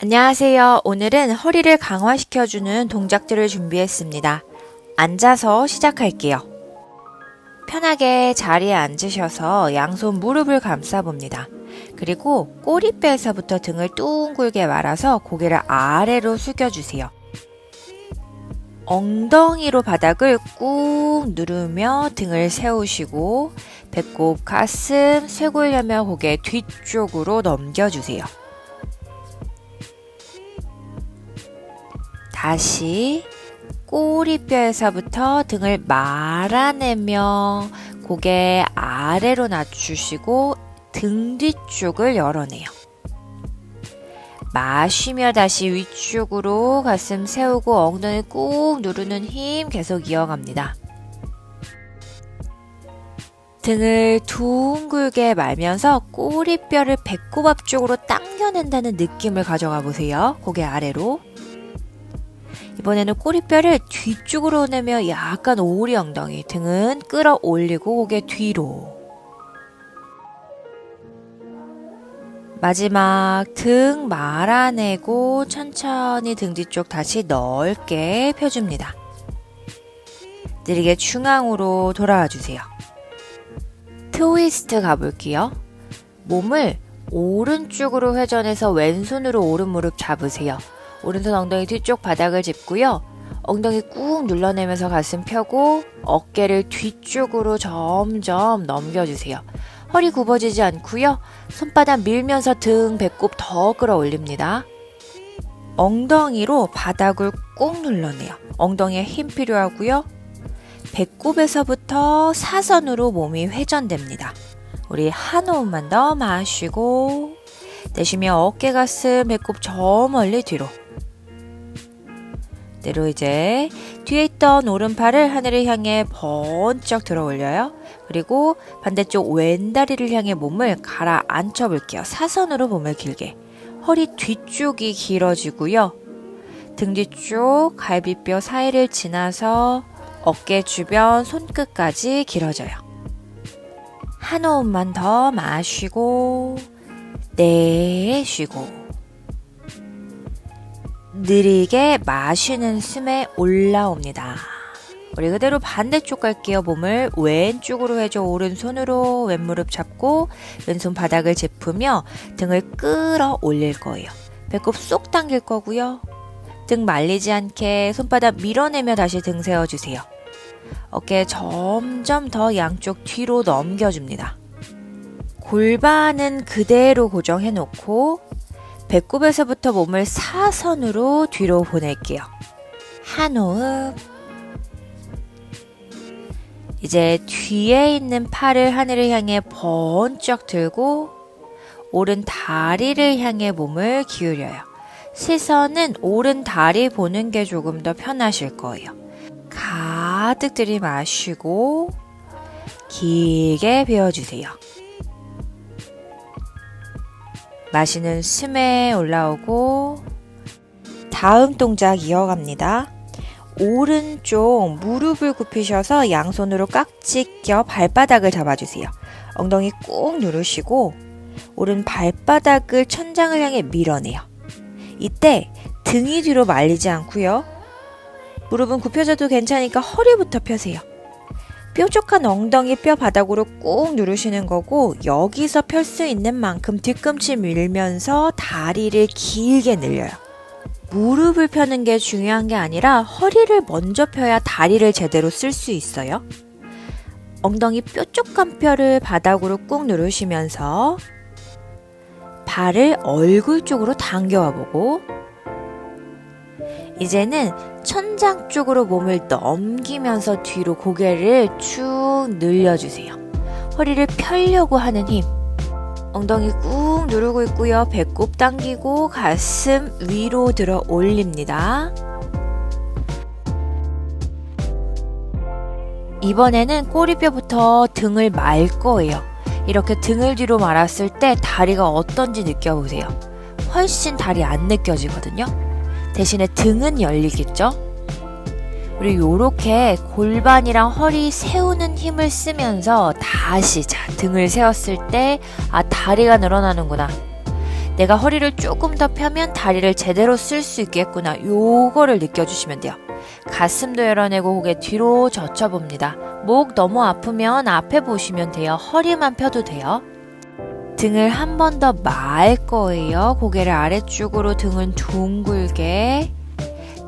안녕하세요. 오늘은 허리를 강화시켜주는 동작들을 준비했습니다. 앉아서 시작할게요. 편하게 자리에 앉으셔서 양손 무릎을 감싸봅니다. 그리고 꼬리뼈에서부터 등을 둥글게 말아서 고개를 아래로 숙여주세요. 엉덩이로 바닥을 꾹 누르며 등을 세우시고 배꼽, 가슴, 쇄골려며 고개 뒤쪽으로 넘겨주세요. 다시 꼬리뼈에서부터 등을 말아내며 고개 아래로 낮추시고 등 뒤쪽을 열어내요. 마시며 다시 위쪽으로 가슴 세우고 엉덩이 꾹 누르는 힘 계속 이어갑니다. 등을 둥글게 말면서 꼬리뼈를 배꼽 앞쪽으로 당겨낸다는 느낌을 가져가 보세요. 고개 아래로. 이번에는 꼬리뼈를 뒤쪽으로 내며 약간 오리 엉덩이, 등은 끌어올리고 고개 뒤로. 마지막 등 말아내고 천천히 등 뒤쪽 다시 넓게 펴줍니다. 느리게 중앙으로 돌아와 주세요. 트위스트 가볼게요. 몸을 오른쪽으로 회전해서 왼손으로 오른 무릎 잡으세요. 오른손 엉덩이 뒤쪽 바닥을 짚고요. 엉덩이 꾹 눌러내면서 가슴 펴고 어깨를 뒤쪽으로 점점 넘겨주세요. 허리 굽어지지 않고요. 손바닥 밀면서 등, 배꼽 더 끌어올립니다. 엉덩이로 바닥을 꾹 눌러내요. 엉덩이에 힘 필요하고요. 배꼽에서부터 사선으로 몸이 회전됩니다. 우리 한 호흡만 더 마시고 내쉬며 어깨, 가슴, 배꼽 저 멀리 뒤로. 이대로 이제 뒤에 있던 오른팔을 하늘을 향해 번쩍 들어 올려요. 그리고 반대쪽 왼다리를 향해 몸을 가라앉혀 볼게요. 사선으로 몸을 길게. 허리 뒤쪽이 길어지고요. 등 뒤쪽 갈비뼈 사이를 지나서 어깨 주변 손끝까지 길어져요. 한 호흡만 더 마시고 내쉬고 느리게 마시는 숨에 올라옵니다. 우리 그대로 반대쪽 갈게요. 몸을 왼쪽으로 해줘. 오른손으로 왼무릎 잡고 왼손 바닥을 짚으며 등을 끌어 올릴 거예요. 배꼽 쏙 당길 거고요. 등 말리지 않게 손바닥 밀어내며 다시 등 세워주세요. 어깨 점점 더 양쪽 뒤로 넘겨줍니다. 골반은 그대로 고정해 놓고 배꼽에서부터 몸을 사선으로 뒤로 보낼게요. 한 호흡. 이제 뒤에 있는 팔을 하늘을 향해 번쩍 들고 오른 다리를 향해 몸을 기울여요. 시선은 오른 다리 보는 게 조금 더 편하실 거예요. 가득 들이마시고 길게 베어주세요. 마시는 숨에 올라오고 다음 동작 이어갑니다. 오른쪽 무릎을 굽히셔서 양손으로 깍지 껴 발바닥을 잡아주세요. 엉덩이 꾹 누르시고 오른 발바닥을 천장을 향해 밀어내요. 이때 등이 뒤로 말리지 않고요. 무릎은 굽혀져도 괜찮으니까 허리부터 펴세요. 뾰족한 엉덩이 뼈 바닥으로 꾹 누르시는 거고 여기서 펼 수 있는 만큼 뒤꿈치 밀면서 다리를 길게 늘려요. 무릎을 펴는 게 중요한 게 아니라 허리를 먼저 펴야 다리를 제대로 쓸 수 있어요. 엉덩이 뾰족한 뼈를 바닥으로 꾹 누르시면서 발을 얼굴 쪽으로 당겨와 보고 이제는 천장 쪽으로 몸을 넘기면서 뒤로 고개를 쭉 늘려주세요. 허리를 펴려고 하는 힘. 엉덩이 꾹 누르고 있고요. 배꼽 당기고 가슴 위로 들어 올립니다. 이번에는 꼬리뼈부터 등을 말 거예요. 이렇게 등을 뒤로 말았을 때 다리가 어떤지 느껴보세요. 훨씬 다리 안 느껴지거든요. 대신에 등은 열리겠죠? 우리 요렇게 골반이랑 허리 세우는 힘을 쓰면서 다시 등을 세웠을 때 다리가 늘어나는구나. 내가 허리를 조금 더 펴면 다리를 제대로 쓸 수 있겠구나. 요거를 느껴주시면 돼요. 가슴도 열어내고 고개 뒤로 젖혀봅니다. 목 너무 아프면 앞에 보시면 돼요. 허리만 펴도 돼요. 등을 한 번 더 말 거예요. 고개를 아래쪽으로 등은 둥글게.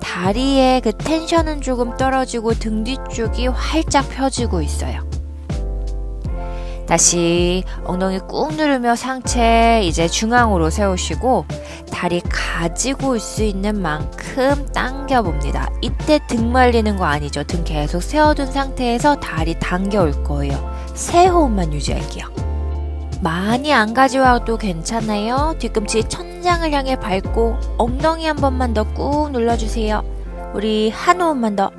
다리에 그 텐션은 조금 떨어지고 등 뒤쪽이 활짝 펴지고 있어요. 다시 엉덩이 꾹 누르며 상체 이제 중앙으로 세우시고 다리 가지고 올 수 있는 만큼 당겨 봅니다. 이때 등 말리는 거 아니죠. 등 계속 세워둔 상태에서 다리 당겨 올 거예요. 3호흡만 유지할게요. 많이 안 가져와도 괜찮아요. 뒤꿈치 천장을 향해 밟고 엉덩이 한 번만 더 꾹 눌러주세요. 우리 한 호흡만 더.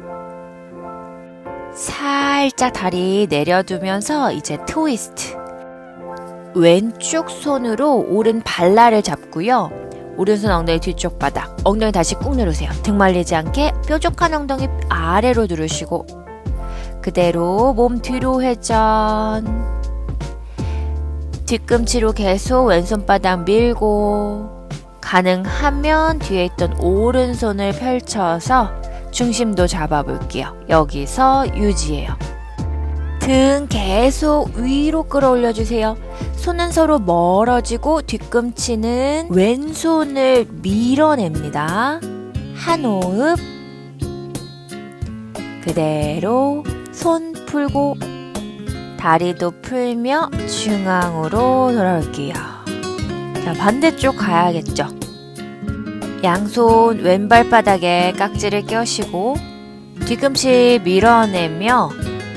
살짝 다리 내려두면서 이제 트위스트. 왼쪽 손으로 오른 발날을 잡고요. 오른손 엉덩이 뒤쪽 바닥. 엉덩이 다시 꾹 누르세요. 등 말리지 않게 뾰족한 엉덩이 아래로 누르시고 그대로 몸 뒤로 회전. 뒤꿈치로 계속 왼손바닥 밀고 가능하면 뒤에 있던 오른손을 펼쳐서 중심도 잡아볼게요. 여기서 유지해요. 등 계속 위로 끌어올려주세요. 손은 서로 멀어지고 뒤꿈치는 왼손을 밀어냅니다. 한 호흡. 그대로 손 풀고 다리도 풀며 중앙으로 돌아올게요. 자, 반대쪽 가야겠죠. 양손 왼발 바닥에 깍지를 껴시고 뒤꿈치 밀어내며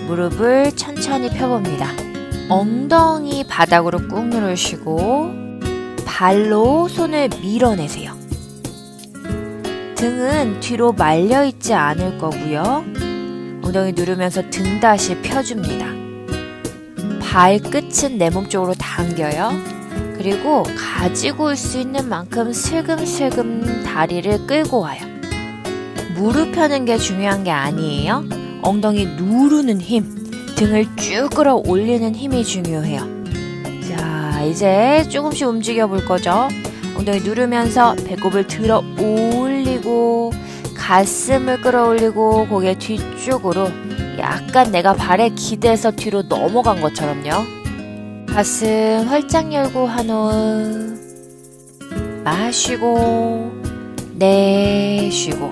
무릎을 천천히 펴봅니다. 엉덩이 바닥으로 꾹 누르시고 발로 손을 밀어내세요. 등은 뒤로 말려있지 않을 거고요. 엉덩이 누르면서 등 다시 펴줍니다. 발끝은 내 몸 쪽으로 당겨요. 그리고 가지고 올 수 있는 만큼 슬금슬금 다리를 끌고 와요. 무릎 펴는 게 중요한 게 아니에요. 엉덩이 누르는 힘, 등을 쭉 끌어 올리는 힘이 중요해요. 자, 이제 조금씩 움직여 볼 거죠. 엉덩이 누르면서 배꼽을 들어 올리고 가슴을 끌어올리고 고개 뒤쪽으로 약간 내가 발에 기대서 뒤로 넘어간 것처럼요. 가슴 활짝 열고 한 호흡 마시고 내쉬고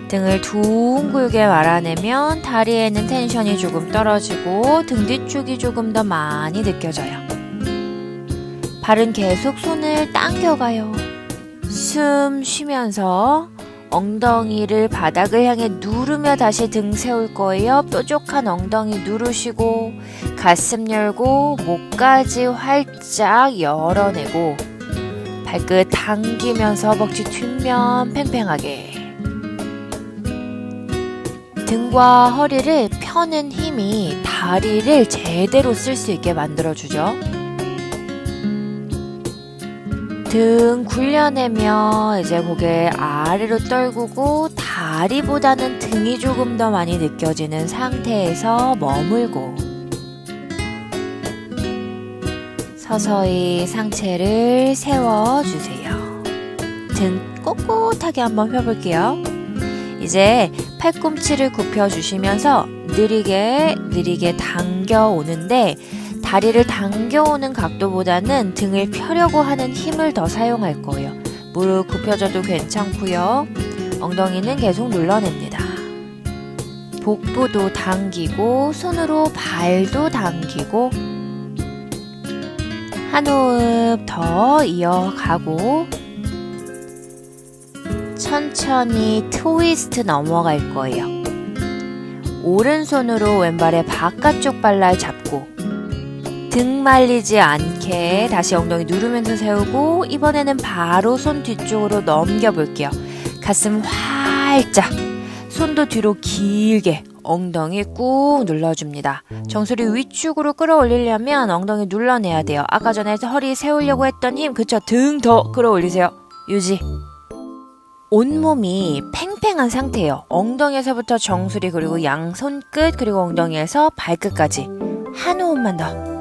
등을 둥글게 말아내면 다리에는 텐션이 조금 떨어지고 등 뒤쪽이 조금 더 많이 느껴져요. 발은 계속 손을 당겨가요. 숨 쉬면서 엉덩이를 바닥을 향해 누르며 다시 등 세울 거예요. 뾰족한 엉덩이 누르시고 가슴 열고 목까지 활짝 열어내고 발끝 당기면서 허벅지 뒷면 팽팽하게. 등과 허리를 펴는 힘이 다리를 제대로 쓸 수 있게 만들어주죠. 등 굴려내며 이제 고개 아래로 떨구고 다리보다는 등이 조금 더 많이 느껴지는 상태에서 머물고 서서히 상체를 세워주세요. 등 꼿꼿하게 한번 펴볼게요. 이제 팔꿈치를 굽혀주시면서 느리게 당겨오는데 다리를 당겨오는 각도보다는 등을 펴려고 하는 힘을 더 사용할 거예요. 무릎 굽혀져도 괜찮고요. 엉덩이는 계속 눌러냅니다. 복부도 당기고 손으로 발도 당기고 한 호흡 더 이어가고 천천히 트위스트 넘어갈 거예요. 오른손으로 왼발의 바깥쪽 발날 잡고 등 말리지 않게 다시 엉덩이 누르면서 세우고 이번에는 바로 손 뒤쪽으로 넘겨볼게요. 가슴 활짝, 손도 뒤로 길게 엉덩이 꾹 눌러줍니다. 정수리 위쪽으로 끌어올리려면 엉덩이 눌러내야 돼요. 아까 전에 허리 세우려고 했던 힘, 그쵸? 등 더 끌어올리세요. 유지. 온몸이 팽팽한 상태예요. 엉덩이에서부터 정수리 그리고 양손 끝 그리고 엉덩이에서 발끝까지 한 호흡만 더.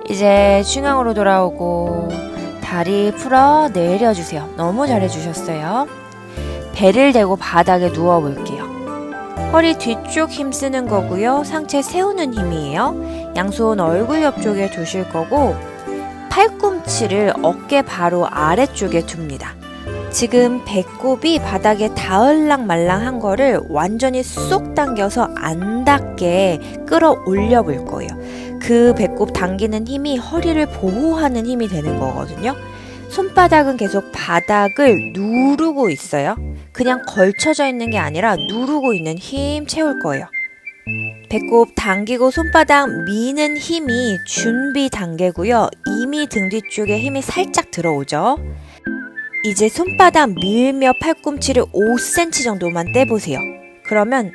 이제 중앙으로 돌아오고 다리 풀어 내려주세요. 너무 잘해주셨어요. 배를 대고 바닥에 누워볼게요. 허리 뒤쪽 힘 쓰는 거고요. 상체 세우는 힘이에요. 양손 얼굴 옆쪽에 두실 거고 팔꿈치를 어깨 바로 아래쪽에 둡니다. 지금 배꼽이 바닥에 닿을랑 말랑한 거를 완전히 쏙 당겨서 안 닿게 끌어올려 볼 거예요. 그 배꼽 당기는 힘이 허리를 보호하는 힘이 되는 거거든요. 손바닥은 계속 바닥을 누르고 있어요. 그냥 걸쳐져 있는 게 아니라 누르고 있는 힘 채울 거예요. 배꼽 당기고 손바닥 미는 힘이 준비 단계고요. 이미 등 뒤쪽에 힘이 살짝 들어오죠. 이제 손바닥 밀며 팔꿈치를 5cm 정도만 떼보세요. 그러면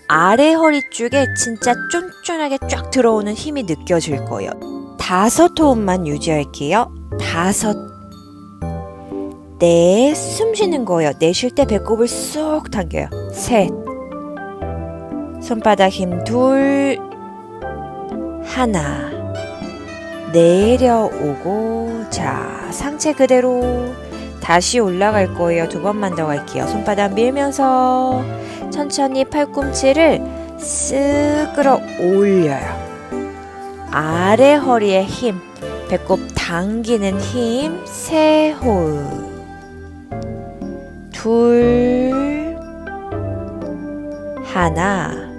아래 허리 쪽에 진짜 쫀쫀하게 쫙 들어오는 힘이 느껴질 거예요. 5호흡만 유지할게요. 5. 네, 숨 쉬는 거예요. 내쉴 때 배꼽을 쏙 당겨요. 3. 손바닥 힘 2. 1. 내려오고 자, 상체 그대로 다시 올라갈 거예요. 2번만 더 갈게요. 손바닥 밀면서 천천히 팔꿈치를 쓱 끌어 올려요. 아래 허리에 힘, 배꼽 당기는 힘, 3호흡. 2. 1.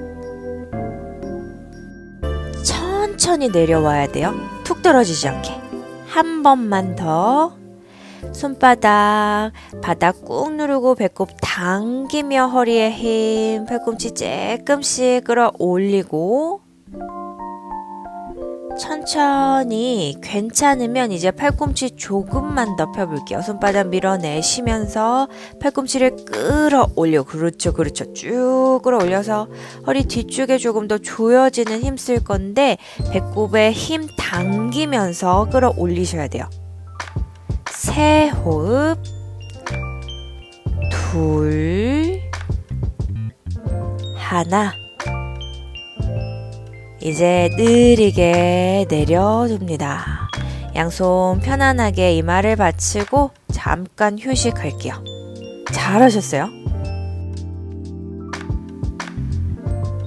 천천히 내려와야 돼요. 툭 떨어지지 않게. 한 번만 더. 손바닥 바닥 꾹 누르고 배꼽 당기며 허리에 힘, 팔꿈치 조금씩 끌어 올리고 천천히 괜찮으면 이제 팔꿈치 조금만 더 펴볼게요. 손바닥 밀어내시면서 팔꿈치를 끌어 올려. 그렇죠. 쭉 끌어 올려서 허리 뒤쪽에 조금 더 조여지는 힘 쓸 건데 배꼽에 힘 당기면서 끌어 올리셔야 돼요. 3호흡. 2. 1. 이제 느리게 내려줍니다. 양손 편안하게 이마를 받치고 잠깐 휴식할게요. 잘하셨어요.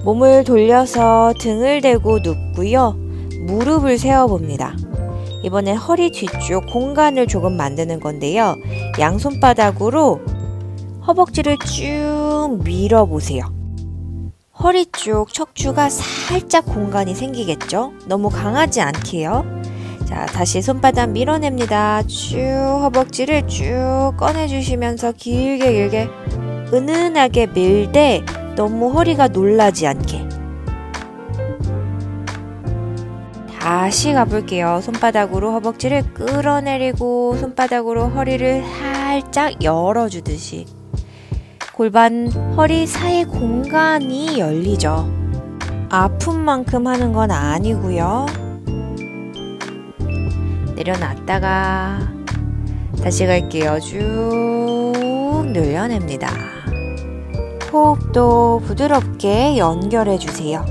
몸을 돌려서 등을 대고 눕고요. 무릎을 세워봅니다. 이번엔 허리 뒤쪽 공간을 조금 만드는 건데요. 양손바닥으로 허벅지를 쭉 밀어보세요. 허리 쪽 척추가 살짝 공간이 생기겠죠? 너무 강하지 않게요. 자, 다시 손바닥 밀어냅니다. 쭉 허벅지를 쭉 꺼내주시면서 길게 은은하게 밀되 너무 허리가 놀라지 않게. 다시 가볼게요. 손바닥으로 허벅지를 끌어내리고 손바닥으로 허리를 살짝 열어주듯이 골반, 허리 사이 공간이 열리죠. 아픈 만큼 하는 건 아니고요. 내려놨다가 다시 갈게요. 쭉 늘려냅니다. 호흡도 부드럽게 연결해 주세요.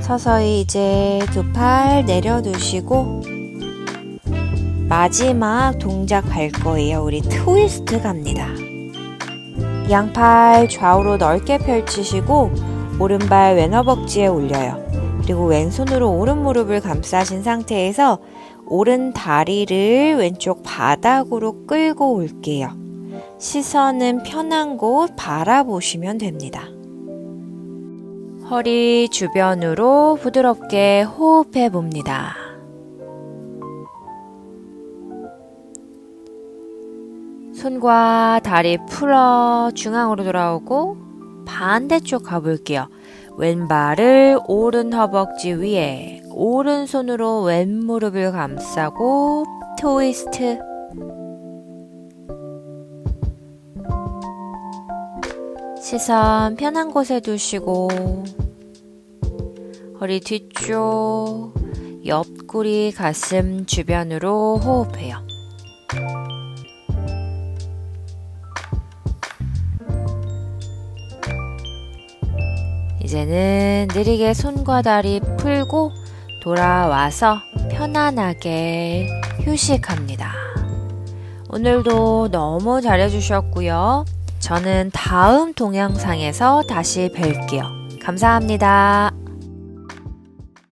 서서히 이제 2팔 내려두시고 마지막 동작 갈 거예요. 우리 트위스트 갑니다. 양팔 좌우로 넓게 펼치시고 오른발 왼허벅지에 올려요. 그리고 왼손으로 오른 무릎을 감싸신 상태에서 오른 다리를 왼쪽 바닥으로 끌고 올게요. 시선은 편한 곳 바라보시면 됩니다. 허리 주변으로 부드럽게 호흡해 봅니다. 손과 다리 풀어 중앙으로 돌아오고 반대쪽 가볼게요. 왼발을 오른 허벅지 위에 오른손으로 왼무릎을 감싸고 트위스트. 시선 편한 곳에 두시고 허리 뒤쪽 옆구리 가슴 주변으로 호흡해요. 이제는 느리게 손과 다리 풀고 돌아와서 편안하게 휴식합니다. 오늘도 너무 잘해주셨고요. 저는 다음 동영상에서 다시 뵐게요. 감사합니다.